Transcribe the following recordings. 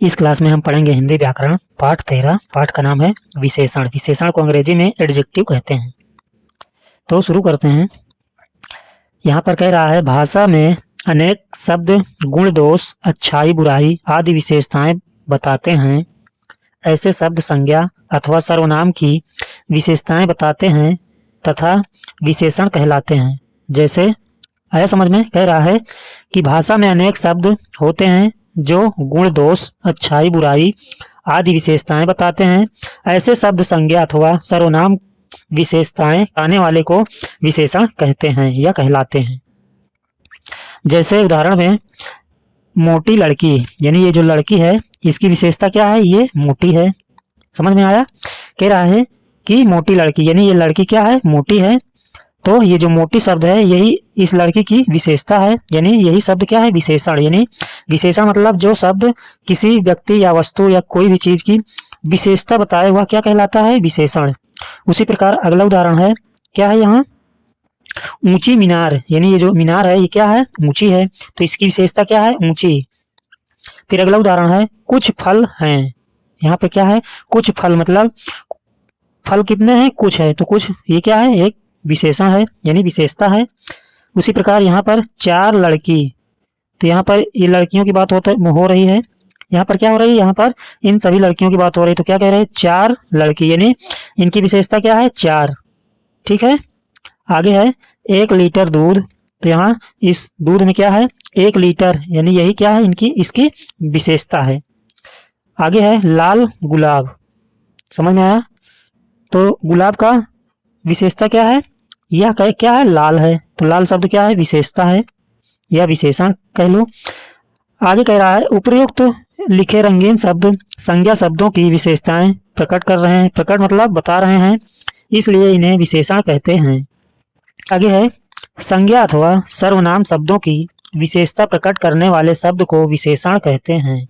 इस क्लास में हम पढ़ेंगे हिंदी व्याकरण पाठ 13। पाठ का नाम है विशेषण। विशेषण को अंग्रेजी में एडजेक्टिव कहते हैं। तो शुरू करते हैं। यहाँ पर कह रहा है भाषा में अनेक शब्द गुण दोष अच्छाई बुराई आदि विशेषताएं बताते हैं। ऐसे शब्द संज्ञा अथवा सर्वनाम की विशेषताएं बताते हैं तथा विशेषण कहलाते हैं। जैसे आया समझ में? कह रहा है कि भाषा में अनेक शब्द होते हैं जो गुण दोष अच्छाई बुराई आदि विशेषताएं बताते हैं। ऐसे शब्द संज्ञा अथवा सर्वनाम विशेषताएं आने वाले को विशेषण कहते हैं या कहलाते हैं। जैसे उदाहरण में मोटी लड़की, यानी ये जो लड़की है इसकी विशेषता क्या है? ये मोटी है। समझ में आया? कह रहा है कि मोटी लड़की, यानी ये लड़की क्या है? मोटी है। तो ये जो मोटी शब्द है यही इस लड़की की विशेषता है, यानी यही शब्द क्या है? विशेषण। यानी विशेषण मतलब जो शब्द किसी व्यक्ति या वस्तु या कोई भी चीज की विशेषता बताए हुआ क्या कहलाता है? विशेषण। उसी प्रकार अगला उदाहरण है, क्या है यहाँ? ऊंची मीनार, यानी ये जो मीनार है ये क्या है? ऊंची है। तो इसकी विशेषता क्या है? ऊंची। फिर अगला उदाहरण है कुछ फल हैं। यहाँ पे क्या है? कुछ फल, मतलब फल कितने हैं? कुछ है। तो कुछ ये क्या है? एक विशेषण है, यानी विशेषता है। उसी प्रकार यहाँ पर चार लड़की, तो यहाँ पर ये लड़कियों की बात हो रही है। यहाँ पर क्या हो रही है? यहाँ पर इन सभी लड़कियों की बात हो रही है। तो क्या कह रहे हैं? चार लड़की, यानी इनकी विशेषता क्या है? चार। ठीक है। आगे है 1 लीटर दूध, तो यहाँ इस दूध में क्या है? 1 लीटर, यानी यही क्या है? इनकी इसकी विशेषता है। आगे है लाल गुलाब। समझ में आया? तो गुलाब का विशेषता क्या है? यह क्या है? लाल है। तो लाल शब्द क्या है? विशेषता है या विशेषण कह लो। आगे कह रहा है उपयुक्त लिखे रंगीन शब्द संज्ञा शब्दों की विशेषताएं प्रकट कर रहे हैं। प्रकट मतलब बता रहे हैं, इसलिए इन्हें विशेषण कहते हैं। आगे है संज्ञा अथवा सर्वनाम शब्दों की विशेषता प्रकट करने वाले शब्द को विशेषण कहते हैं।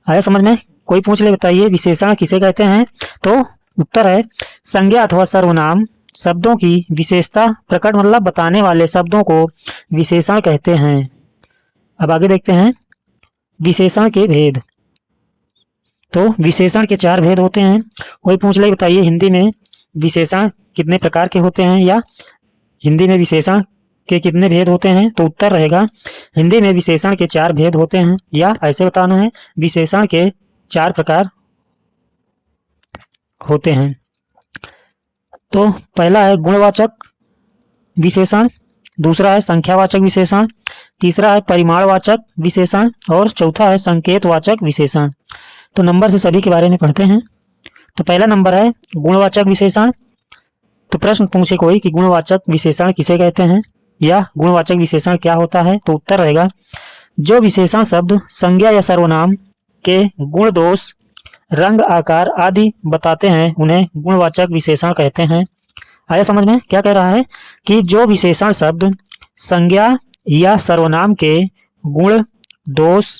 आया समझ में? कोई पूछ ले, बताइए विशेषण किसे कहते हैं? तो उत्तर है संज्ञा अथवा सर्वनाम शब्दों की विशेषता प्रकट मतलब बताने वाले शब्दों को विशेषण कहते हैं। अब आगे देखते हैं विशेषण के भेद। तो विशेषण के 4 भेद होते हैं। कोई पूछ ले, बताइए हिंदी में विशेषण कितने प्रकार के होते हैं या हिंदी में विशेषण के कितने भेद होते हैं? तो उत्तर रहेगा हिंदी में विशेषण के 4 भेद होते हैं, या ऐसे बताना है विशेषण के 4 प्रकार होते हैं। तो पहला है गुणवाचक विशेषण, दूसरा है संख्यावाचक विशेषण, तीसरा है परिमाणवाचक विशेषण और चौथा है संकेतवाचक विशेषण। तो नंबर से सभी के बारे में पढ़ते हैं। तो पहला नंबर है गुणवाचक विशेषण। तो प्रश्न पूछे कोई कि गुणवाचक विशेषण किसे कहते हैं या गुणवाचक विशेषण क्या होता है? तो उत्तर रहेगा जो विशेषण शब्द संज्ञा या सर्वनाम के गुण दोष रंग आकार आदि बताते हैं उन्हें गुणवाचक विशेषण कहते हैं। आया समझ में? क्या कह रहा है कि जो विशेषण शब्द संज्ञा या सर्वनाम के गुण दोष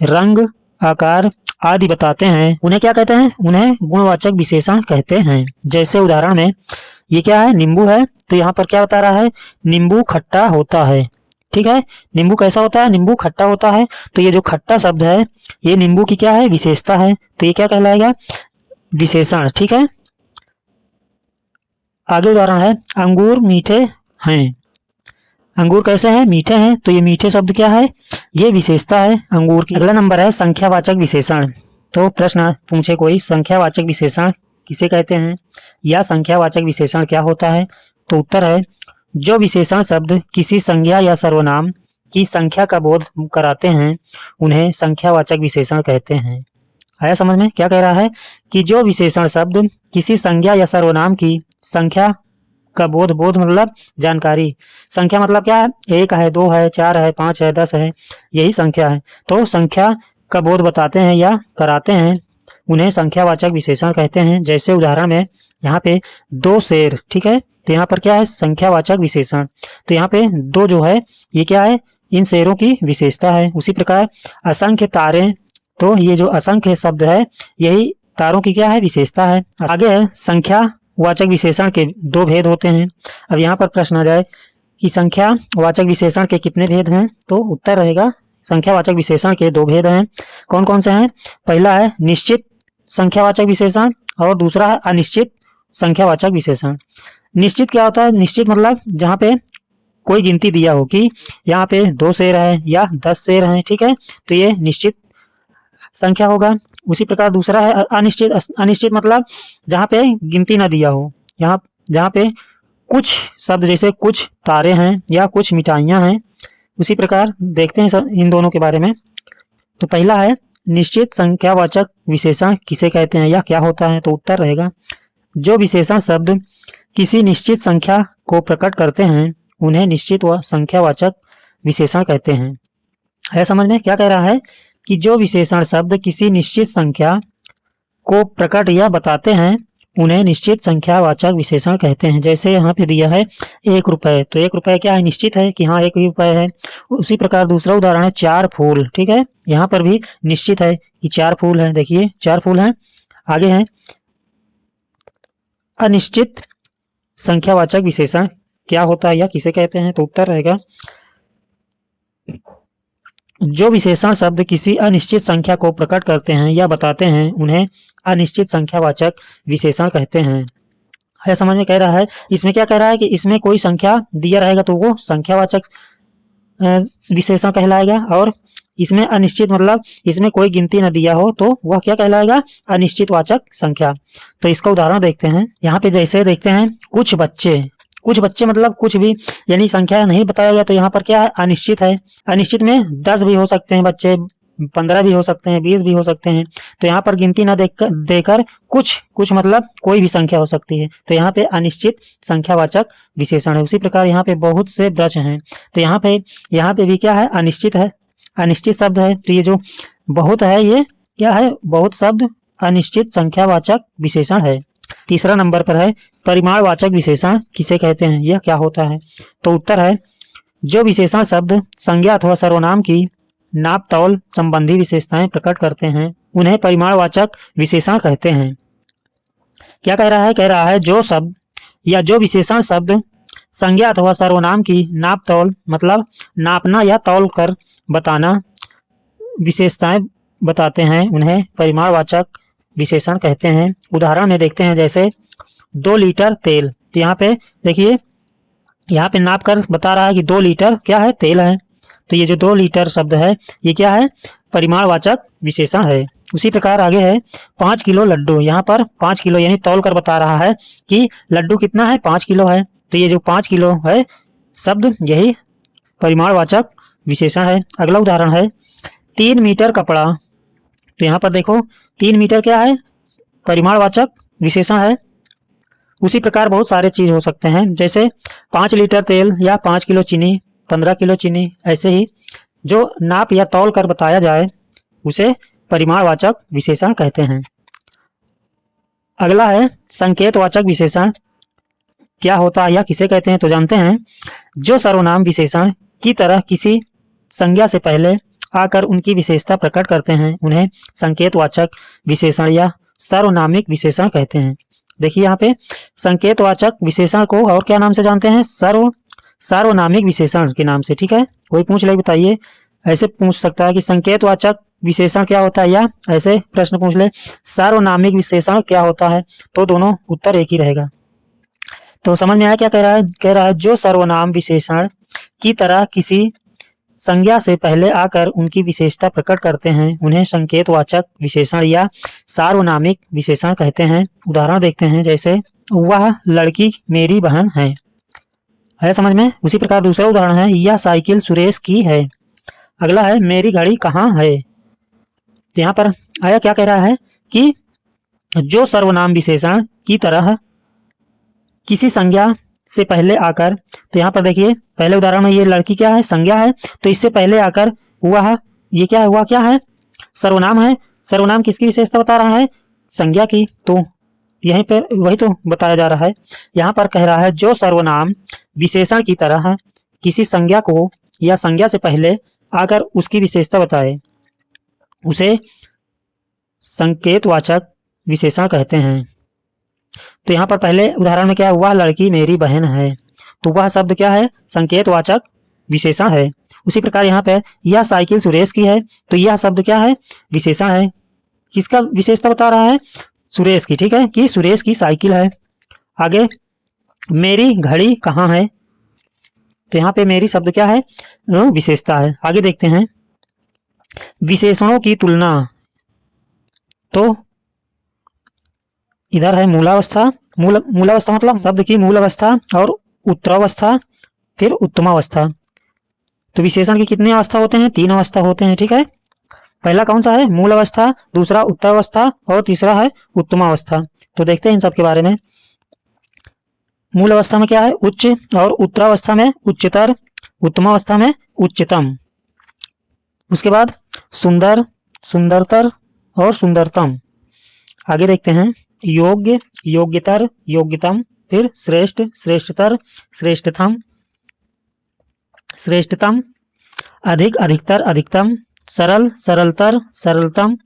रंग आकार आदि बताते हैं उन्हें क्या कहते हैं? उन्हें गुणवाचक विशेषण कहते हैं। जैसे उदाहरण में ये क्या है? नींबू है। तो यहाँ पर क्या बता रहा है? नींबू खट्टा होता है। ठीक है। नींबू कैसा होता है? नींबू खट्टा होता है। तो ये जो खट्टा शब्द है ये नींबू की क्या है? विशेषता है। तो ये क्या कहलाएगा? विशेषण। ठीक है। आगे उदाहरण है अंगूर मीठे हैं। अंगूर कैसे हैं? मीठे हैं। तो ये मीठे शब्द क्या है? ये विशेषता है अंगूर की। अगला नंबर है संख्यावाचक विशेषण। तो प्रश्न पूछे कोई संख्यावाचक विशेषण किसे कहते हैं या संख्यावाचक विशेषण क्या होता है? तो उत्तर है जो विशेषण शब्द किसी संज्ञा या सर्वनाम की संख्या का बोध कराते हैं उन्हें संख्यावाचक विशेषण कहते हैं। आया समझ में? क्या कह रहा है कि जो विशेषण शब्द किसी संज्ञा या सर्वनाम की संख्या का बोध मतलब जानकारी। संख्या मतलब क्या है? 1 है, 2 है, 4 है, 5 है, 10 है, यही संख्या है। तो संख्या का बोध बताते हैं या कराते हैं उन्हें संख्यावाचक विशेषण कहते हैं। जैसे उदाहरण में यहाँ पे 2 शेर। ठीक है। तो यहाँ पर क्या है? संख्यावाचक विशेषण। तो यहाँ पे 2 जो है ये क्या है? इन शेरों की विशेषता है। उसी प्रकार असंख्य तारे, तो ये जो असंख्य शब्द है यही तारों की क्या है? विशेषता है। आगे है संख्या वाचक विशेषण के 2 भेद होते हैं। अब यहाँ पर प्रश्न आ जाए कि संख्या वाचक विशेषण के कितने भेद हैं? तो उत्तर रहेगा संख्यावाचक विशेषण के दो भेद हैं। कौन कौन से हैं? पहला है निश्चित संख्यावाचक विशेषण और दूसरा है अनिश्चित संख्यावाचक विशेषण। निश्चित क्या होता है? निश्चित मतलब जहाँ पे कोई गिनती दिया हो कि यहाँ पे 2 शेर है या 10 शेर हैं, ठीक है, तो ये निश्चित संख्या होगा। उसी प्रकार दूसरा है अनिश्चित। अनिश्चित मतलब जहाँ पे गिनती ना दिया हो, यहाँ जहाँ पे कुछ शब्द जैसे कुछ तारे हैं या कुछ मिठाइयाँ हैं। उसी प्रकार देखते हैं इन दोनों के बारे में। तो पहला है निश्चित संख्यावाचक विशेषण किसे कहते हैं या क्या होता है? तो उत्तर रहेगा जो विशेषण शब्द किसी निश्चित संख्या को प्रकट करते हैं उन्हें निश्चित व संख्यावाचक विशेषण कहते हैं। है समझ में? क्या कह रहा है कि जो विशेषण शब्द किसी निश्चित संख्या को प्रकट या बताते हैं उन्हें निश्चित संख्यावाचक विशेषण कहते हैं। जैसे यहाँ पे दिया है 1 रुपये, तो 1 रुपये क्या है? निश्चित है कि हाँ 1 रुपये है। उसी प्रकार दूसरा उदाहरण है 4 फूल, ठीक है, यहाँ पर भी निश्चित है कि 4 फूल है। देखिए 4 फूल हैं। आगे है अनिश्चित संख्यावाचक विशेषण क्या होता है या किसे कहते हैं? तो उत्तर रहेगा जो विशेषण शब्द किसी अनिश्चित संख्या को प्रकट करते हैं या बताते हैं उन्हें अनिश्चित संख्यावाचक विशेषण कहते हैं। है समझ में? कह रहा है इसमें क्या कह रहा है कि इसमें कोई संख्या दिया रहेगा तो वो संख्यावाचक विशेषण कहलाएगा, और इसमें अनिश्चित मतलब इसमें कोई गिनती न दिया हो तो वह क्या कहलाएगा? अनिश्चितवाचक संख्या। तो इसका उदाहरण देखते हैं। यहाँ पे जैसे देखते हैं कुछ बच्चे मतलब कुछ भी यानी संख्या नहीं बताया गया, तो यहाँ पर क्या है? अनिश्चित है। अनिश्चित में 10 भी हो सकते हैं बच्चे, 15 भी हो सकते हैं, 20 भी हो सकते हैं। तो यहाँ पर गिनती ना देकर कुछ मतलब कोई भी संख्या हो सकती है, तो यहाँ पे अनिश्चित संख्यावाचक विशेषण है। उसी प्रकार यहाँ पे बहुत से वृक्ष हैं, तो यहाँ पे भी क्या है? अनिश्चित है, अनिश्चित शब्द है। तो ये जो बहुत है ये क्या है? बहुत शब्द अनिश्चित संख्यावाचक विशेषण है। तीसरा नंबर पर है परिमाणवाचक विशेषण किसे कहते हैं, यह क्या होता है? तो उत्तर है जो विशेषण शब्द संज्ञा अथवा सर्वनाम की नाप तौल संबंधी विशेषताएं प्रकट करते हैं उन्हें परिमाणवाचक विशेषण कहते हैं। क्या कह रहा है? कह रहा है जो शब्द या जो विशेषण शब्द संज्ञा अथवा सर्वनाम की नाप तौल मतलब नापना या तौल कर बताना विशेषताएं बताते हैं उन्हें परिमाणवाचक विशेषण कहते हैं। उदाहरण में देखते हैं जैसे 2 लीटर तेल, तो यहाँ पे देखिए यहाँ पे नाप कर बता रहा है कि 2 लीटर क्या है? तेल है। तो ये जो 2 लीटर शब्द है ये क्या है? परिमाणवाचक विशेषण है। उसी प्रकार आगे है 5 किलो लड्डू, यहाँ पर 5 किलो यानी तौल कर बता रहा है कि लड्डू कितना है? 5 किलो है। तो ये जो 5 किलो है शब्द यही परिमाणवाचक विशेषण है। अगला उदाहरण है 3 मीटर कपड़ा, तो यहाँ पर देखो 3 मीटर क्या है? परिमाणवाचक विशेषण है। उसी प्रकार बहुत सारे चीज हो सकते हैं जैसे 5 लीटर तेल या 5 किलो चीनी, 15 किलो चीनी, ऐसे ही जो नाप या तौल कर बताया जाए उसे परिमाणवाचक विशेषण कहते हैं। अगला है संकेतवाचक विशेषण क्या होता है या किसे कहते हैं? तो जानते हैं जो सर्वनाम विशेषण की तरह किसी संज्ञा से पहले आकर उनकी विशेषता प्रकट करते हैं उन्हें संकेतवाचक विशेषण या सर्वनामिक विशेषण कहते हैं। देखिए यहाँ पे संकेतवाचक विशेषण को और क्या नाम से जानते हैं? सार्वनामिक विशेषण के नाम से, ठीक है। कोई पूछ ले बताइए, ऐसे पूछ सकता है कि संकेतवाचक विशेषण क्या होता है, या ऐसे प्रश्न पूछ ले सार्वनामिक विशेषण क्या होता है, तो दोनों उत्तर एक ही रहेगा। तो समझ में आया क्या कह रहा है? कह रहा है जो सर्वनाम विशेषण की तरह किसी संज्ञा से पहले आकर उनकी विशेषता प्रकट करते हैं उन्हें संकेतवाचक विशेषण या सार्वनामिक विशेषण कहते हैं। उदाहरण देखते हैं जैसे वह लड़की मेरी बहन है समझ में। उसी प्रकार दूसरा उदाहरण है यह साइकिल सुरेश की है। अगला है मेरी घड़ी कहाँ है। तो यहाँ पर आया क्या कह रहा है कि जो सर्वनाम विशेषण की तरह किसी संज्ञा से पहले आकर, तो यहाँ पर देखिए पहले उदाहरण में ये लड़की क्या है? संज्ञा है, तो इससे पहले आकर हुआ ये क्या हुआ? क्या है? सर्वनाम है। सर्वनाम किसकी विशेषता बता रहा है? संज्ञा की। तो यहीं पर वही तो बताया जा रहा है। यहाँ पर कह रहा है जो सर्वनाम विशेषण की तरह किसी संज्ञा को या संज्ञा से पहले आकर उसकी विशेषता बताए उसे संकेतवाचक विशेषण कहते हैं। तो यहाँ पर पहले उदाहरण में क्या है? वह लड़की मेरी बहन है, तो वह शब्द क्या है? संकेतवाचक विशेषण है। उसी प्रकार यहाँ पे यह साइकिल सुरेश की है, तो यह शब्द क्या है, विशेषण है। किसका विशेषता बता रहा है, सुरेश की, ठीक है, कि सुरेश की साइकिल है। आगे, मेरी घड़ी कहाँ है, तो यहाँ पे मेरी शब्द क्या है, विशेषता है। आगे देखते हैं विशेषणों की तुलना, तो इधर है मूलावस्था, मूलावस्था मतलब शब्द की मूल अवस्था और उत्तरावस्था, फिर उत्तमावस्था। तो विशेषण की कितनी अवस्था होते हैं, 3 अवस्था होते हैं, ठीक है। पहला कौन सा है, मूल अवस्था, दूसरा उत्तरावस्था और तीसरा है उत्तमावस्था। तो देखते हैं इन सब के बारे में। मूल अवस्था में क्या है, उच्च, और उत्तरावस्था में उच्चतर, उत्तमावस्था में उच्चतम। उसके बाद सुंदर, सुंदरतर और सुंदरतम। आगे देखते हैं योग्य, योग्यतर, योग्यतम, फिर श्रेष्ठ, श्रेष्ठतर, श्रेष्ठतम, श्रेष्ठतम, अधिक, अधिकतर, अधिकतम, सरल, सरलतर, सरलतम,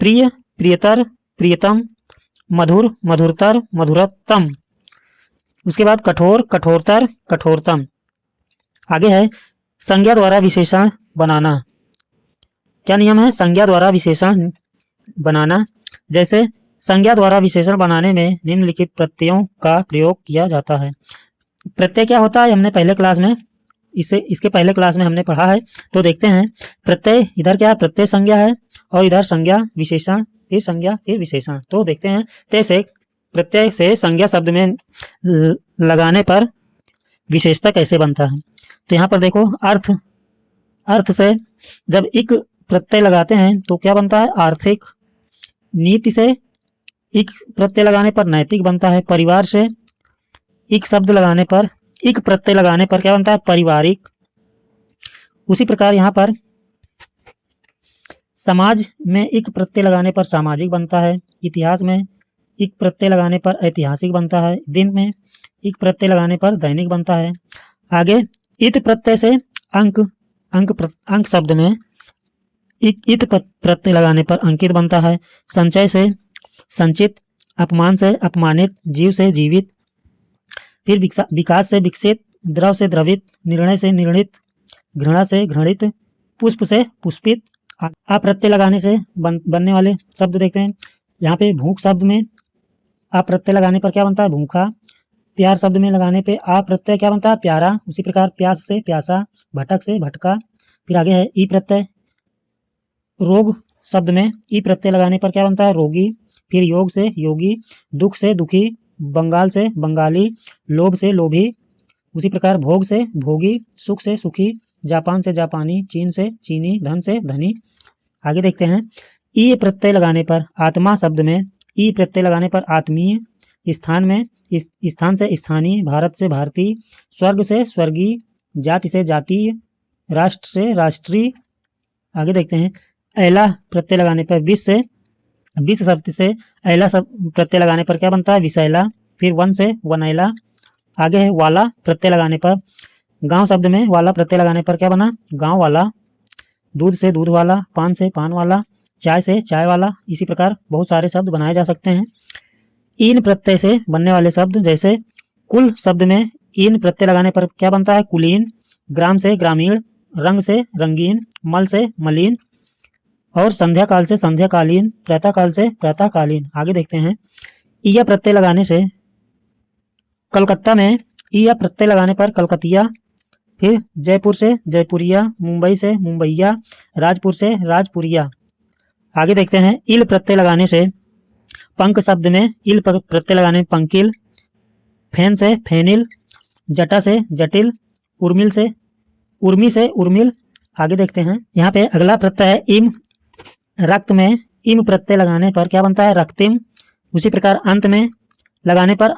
प्रिय, प्रियतर, प्रियतम, मधुर, मधुरतर, मधुरतम। उसके बाद कठोर, कठोरतर, कठोरतम। आगे है संज्ञा द्वारा विशेषण बनाना। क्या नियम है, संज्ञा द्वारा विशेषण बनाना। जैसे संज्ञा द्वारा विशेषण बनाने में निम्नलिखित प्रत्ययों का प्रयोग किया जाता है। प्रत्यय क्या होता है, हमने पहले क्लास में इसके पहले क्लास में हमने पढ़ा है। तो देखते हैं प्रत्यय, इधर क्या है, प्रत्यय संज्ञा है, और इधर संज्ञा विशेषण, फिर संज्ञा फिर विशेषण। तो देखते हैं जैसे प्रत्यय से संज्ञा शब्द में लगाने पर विशेषता कैसे बनता है। तो यहाँ पर देखो अर्थ, अर्थ से जब एक प्रत्यय लगाते हैं तो क्या बनता है, आर्थिक। नीति से एक प्रत्यय लगाने पर नैतिक बनता है। परिवार से एक शब्द लगाने पर, एक प्रत्यय लगाने पर क्या बनता है, पारिवारिक। उसी प्रकार यहाँ पर समाज में एक प्रत्यय लगाने पर सामाजिक बनता है। इतिहास में एक प्रत्यय लगाने पर ऐतिहासिक बनता है। दिन में एक प्रत्यय लगाने पर दैनिक बनता है। आगे इत प्रत्यय से अंक, अंक शब्द में इत प्रत्यय लगाने पर अंकित बनता है। संचय से संचित, अपमान से अपमानित, जीव से जीवित, फिर विकास से विकसित, द्रव से द्रवित, निर्णय से निर्णित, घृणा से घृणित, पुष्प से पुष्पित। अप्रत्यय लगाने से बनने वाले शब्द देखते हैं। यहाँ पे भूख शब्द में अप्रत्यय लगाने पर क्या बनता है, भूखा। प्यार शब्द में लगाने पे अप्रत्यय क्या बनता है, प्यारा। उसी प्रकार प्यास से प्यासा, भटक से भटका। फिर आगे है ई प्रत्यय। रोग शब्द में ई प्रत्यय लगाने पर क्या बनता है, रोगी। फिर योग से योगी, दुख से दुखी, बंगाल से बंगाली, लोभ से लोभी। उसी प्रकार भोग से भोगी, सुख से सुखी, जापान से जापानी, चीन से चीनी, धन से धनी। आगे देखते हैं ई प्रत्यय लगाने पर आत्मा शब्द में ई प्रत्यय लगाने पर आत्मीय, स्थान में स्थान से स्थानीय, भारत से भारतीय, स्वर्ग से स्वर्गीय, जाति से जातीय, राष्ट्र से राष्ट्रीय। आगे देखते हैं ऐला प्रत्यय लगाने पर विश्व शब्द से ऐला प्रत्यय लगाने पर क्या बनता है, विषैला। फिर वन से वनैला। आगे है वाला प्रत्यय लगाने पर, गांव शब्द में वाला प्रत्यय लगाने पर क्या बना, गांव वाला। दूध से दूध वाला, पान से पान वाला, चाय से चाय वाला। इसी प्रकार बहुत सारे शब्द बनाए जा सकते हैं। इन प्रत्यय से बनने वाले शब्द जैसे कुल शब्द में इन प्रत्यय लगाने पर क्या बनता है, कुलीन। ग्राम से ग्रामीण, रंग से रंगीन, मल से मलिन, और संध्या काल से संध्याकालीन, प्रातः काल से प्रातःकालीन। आगे देखते हैं ईया प्रत्यय लगाने से कलकत्ता में ईया प्रत्यय लगाने पर कलकतिया। फिर जयपुर से जयपुरिया, मुंबई से मुंबईया, राजपुर से राजपुरिया। आगे देखते हैं इल प्रत्यय लगाने से पंक शब्द में इल प्रत्यय लगाने में पंकिल। फैन से फैनिल, जटा से जटिल, उर्मिल से उर्मी से उर्मिल। आगे देखते हैं यहाँ पे अगला प्रत्यय है इम। रक्त में इम प्रत्यय लगाने पर क्या बनता है, रक्तिम। उसी प्रकार अंत में लगाने पर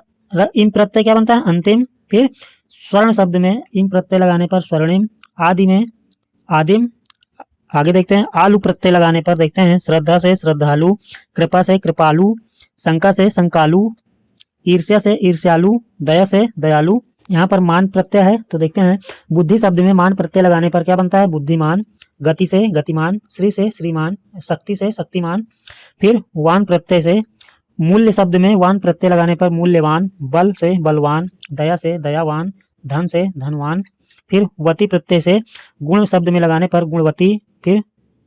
इम प्रत्यय क्या बनता है, अंतिम। फिर स्वर्ण शब्द में इम प्रत्यय लगाने पर स्वर्णिम। आदि में आदिम। आगे देखते हैं आलू प्रत्यय लगाने पर देखते हैं श्रद्धा से श्रद्धालु, कृपा से कृपालु, शंका से शंकालु, ईर्ष्या से ईर्ष्यालु, दया से दयालु। यहाँ पर मान प्रत्यय है तो देखते हैं बुद्धि शब्द में मान प्रत्यय लगाने पर क्या बनता है, बुद्धिमान। गति से गतिमान, श्री से श्रीमान, शक्ति से शक्तिमान। फिर वान प्रत्यय से मूल्य शब्द में वान प्रत्यय लगाने पर मूल्यवान, बल से बलवान, दया से दयावान, धन से धनवान। फिर वती प्रत्यय से गुण शब्द में लगाने पर गुणवती, फिर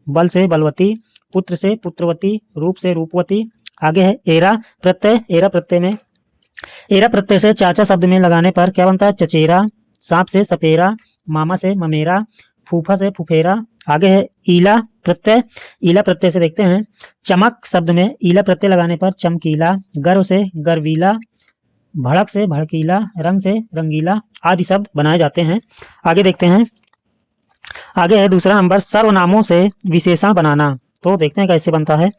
बल से बलवती, पुत्र से पुत्रवती, रूप से रूपवती। आगे है एरा प्रत्यय। एरा प्रत्यय में एरा प्रत्यय से चाचा शब्द में लगाने पर क्या बनता है? चचेरा। सांप से सपेरा, मामा से ममेरा, फूफा से फुफेरा। आगे है ईला प्रत्यय। ईला प्रत्यय से देखते हैं चमक शब्द में ईला प्रत्यय लगाने पर चमकीला, गर्व से गर्वीला, भड़क से भड़कीला, रंग से रंगीला आदि शब्द बनाए जाते हैं। आगे देखते हैं, आगे है दूसरा नंबर सर्वनामों से विशेषण बनाना। तो देखते हैं कैसे बनता है।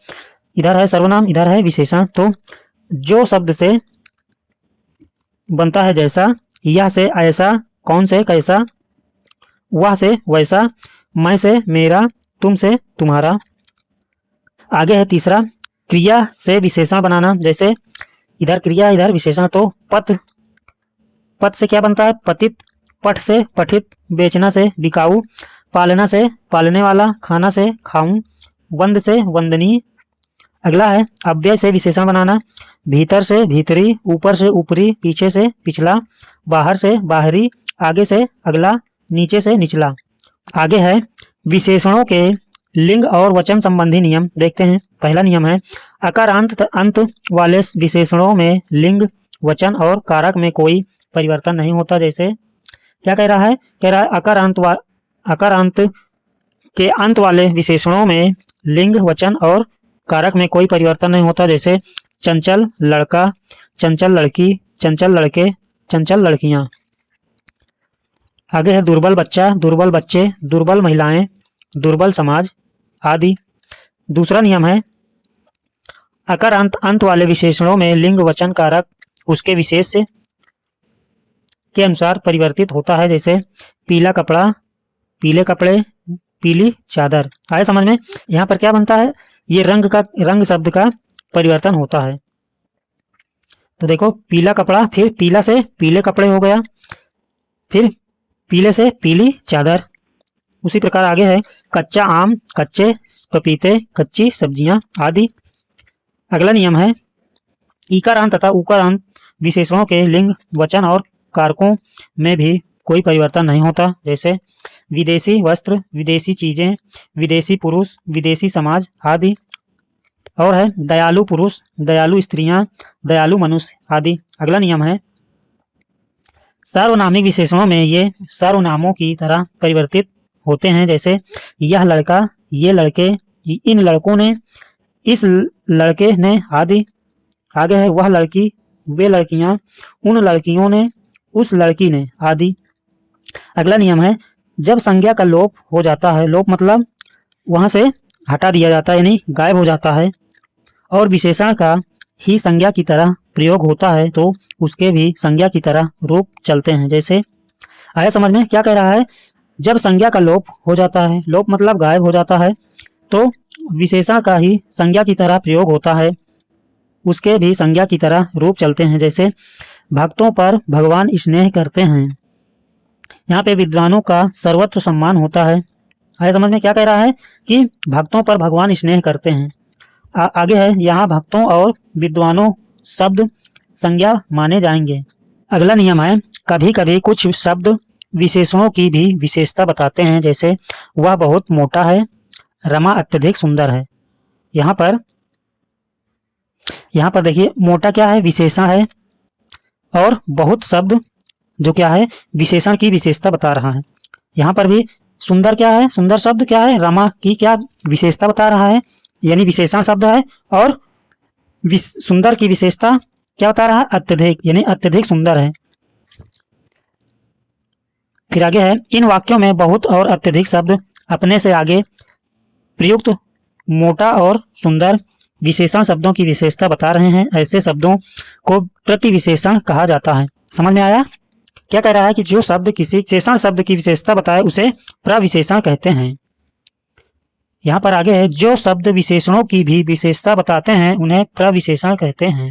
इधर है सर्वनाम, इधर है विशेषण। तो जो शब्द से बनता है जैसा, यह से ऐसा, कौन से कैसा, वह से वैसा, मैं से मेरा, तुम से तुम्हारा। आगे है तीसरा क्रिया से विशेषण बनाना। जैसे इधर क्रिया इधर विशेषण। तो पथ, पथ से क्या बनता है? पतित, पठ से पठित, बेचना से बिकाऊ, पालना से पालने वाला, खाना से खाऊं, वंद से वंदनीय। अगला है अव्यय से विशेषण बनाना। भीतर से भीतरी, ऊपर से ऊपरी, पीछे से पिछला, बाहर से बाहरी, आगे से अगला, नीचे से निचला। आगे है विशेषणों के लिंग और वचन संबंधी नियम। देखते हैं। पहला नियम है अकारांत अंत वाले विशेषणों में लिंग, वचन और कारक में कोई परिवर्तन नहीं होता। जैसे क्या कह रहा है? कह रहा है अकारांत के अंत वाले विशेषणों में लिंग, वचन और कारक में कोई परिवर्तन नहीं होता। जैसे चंचल लड़का, चंचल लड़की, चंचल लड़के, चंचल लड़कियां। आगे है दुर्बल बच्चा, दुर्बल बच्चे, दुर्बल महिलाएं, दुर्बल समाज आदि। दूसरा नियम है अकारांत अंत वाले विशेषणों में लिंग, वचन, कारक उसके विशेष के अनुसार परिवर्तित होता है। जैसे पीला कपड़ा, पीले कपड़े, पीली चादर। आए समझ में? यहाँ पर क्या बनता है? ये रंग शब्द का परिवर्तन होता है। तो देखो पीला कपड़ा, फिर पीला से पीले कपड़े हो गया, फिर पीले से पीली चादर। उसी प्रकार आगे है कच्चा आम, कच्चे पपीते, कच्ची सब्जियां आदि। अगला नियम है ईकारांत तथा उकारांत विशेषणों के लिंग, वचन और कारकों में भी कोई परिवर्तन नहीं होता। जैसे विदेशी वस्त्र, विदेशी चीजें, विदेशी पुरुष, विदेशी समाज आदि। और है दयालु पुरुष, दयालु स्त्रियां, दयालु मनुष्य आदि। अगला नियम है सार्वनामिक विशेषणों में ये सर्वनामों की तरह परिवर्तित होते हैं। जैसे यह लड़का, ये लड़के, इन लड़कों ने, इस लड़के ने आदि। आगे है वह लड़की, वे लड़कियां, उन लड़कियों ने, उस लड़की ने आदि। अगला नियम है जब संज्ञा का लोप हो जाता है, लोप मतलब वहां से हटा दिया जाता है यानी गायब हो जाता है, और विशेषण का ही संज्ञा की तरह प्रयोग होता है तो उसके भी संज्ञा की तरह रूप चलते हैं। जैसे आया समझ में? क्या कह रहा है? जब संज्ञा का लोप हो जाता है, लोप मतलब गायब हो जाता है, तो विशेषण का ही संज्ञा की तरह प्रयोग होता है, उसके भी संज्ञा की तरह रूप चलते हैं। जैसे भक्तों पर भगवान स्नेह करते हैं, यहाँ पे विद्वानों का सर्वत्र सम्मान होता है। आया समझ में? क्या कह रहा है कि भक्तों पर भगवान स्नेह करते हैं। आगे है यहाँ भक्तों और विद्वानों शब्द संज्ञा माने जाएंगे। अगला नियम है कभी कभी कुछ शब्द विशेषणों की भी विशेषता बताते हैं। जैसे वह बहुत मोटा है, रमा अत्यधिक सुंदर है। यहाँ पर देखिए मोटा क्या है? विशेषण है, और बहुत शब्द जो क्या है? विशेषण की विशेषता बता रहा है। यहाँ पर भी सुंदर क्या है? सुंदर शब्द क्या है? रमा की क्या विशेषता बता रहा है, यानी विशेषण शब्द है, और सुंदर की विशेषता क्या बता रहा है? अत्यधिक, यानी अत्यधिक सुंदर है। फिर आगे है इन वाक्यों में बहुत और अत्यधिक शब्द अपने से आगे प्रयुक्त मोटा और सुंदर विशेषण शब्दों की विशेषता बता रहे हैं। ऐसे शब्दों को प्रतिविशेषण कहा जाता है। समझ में आया? क्या कह रहा है कि जो शब्द किसी विशेषण शब्द की विशेषता बताए उसे प्रविशेषण कहते हैं। यहाँ पर आगे है जो शब्द विशेषणों की भी विशेषता बताते हैं उन्हें प्रविशेषण कहते हैं।